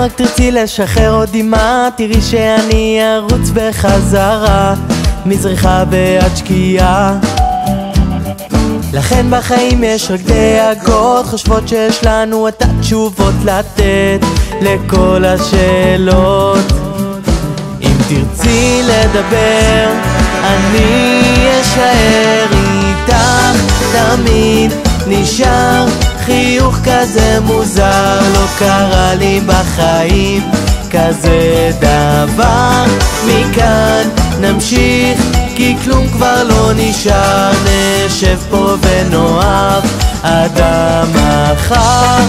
רק תרצי לשחרר עוד דמעה, תראי שאני ארוץ בחזרה מזריחה ועד שקיעה. לכן בחיים יש רק דאגות, חושבות שיש לנו את התשובות לתת לכל השאלות. אם תרצי לדבר אני אשאר איתך תמיד, נשאר חיוך כזה מוזר, לא קרה לי בחיים כזה דבר. מכאן נמשיך כי כלום כבר לא נשאר, נשב פה ונאהב עד המחר.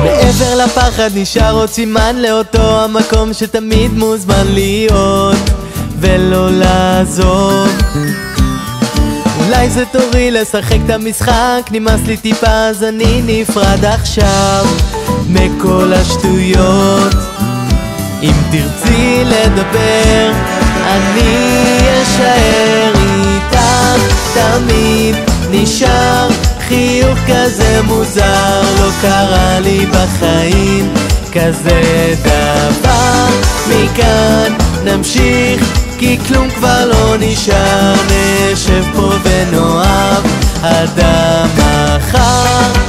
מעבר לפחד נשאר עוד סימן לאותו המקום שתמיד מוזמן להיות ולא לעזוב. אולי זה תורי לשחק את המשחק, נמאס לי טיפה אז אני נפרד עכשיו מכל השטויות. אם תרצי לדבר אני אשאר איתך תמיד, נשאר חיוך כזה מוזר, לא קרה לי בחיים כזה דבר. מכאן נמשיך כי כלום כבר לא נשאר, נשב פה ונאהב עד המחר.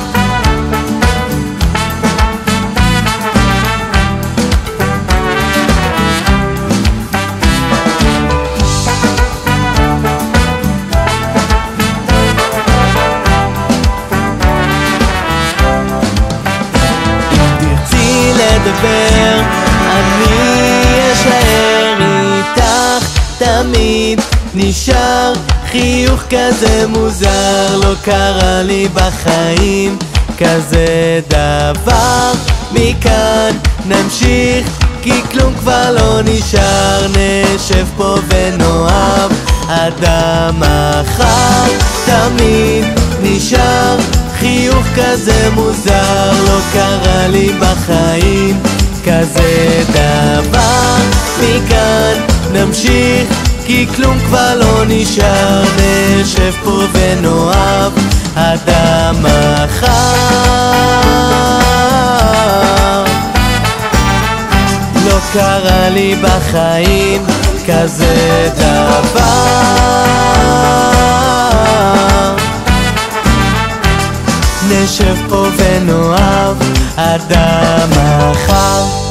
לדבר אני אשאר איתך תמיד, נשאר חיוך כזה מוזר, לא קרה לי בחיים כזה דבר. מכאן נמשיך כי כלום כבר לא נשאר, נשב פה ונאהב עד המחר. תמיד נשאר חיוך כזה מוזר, לא קרה לי בחיים כזה דבר. מכאן נמשיך כי כלום כבר לא נשאר, נשב פה ונאהב עד המחר. לא קרה לי בחיים כזה דבר, נשב פה ונאהב עד המחר.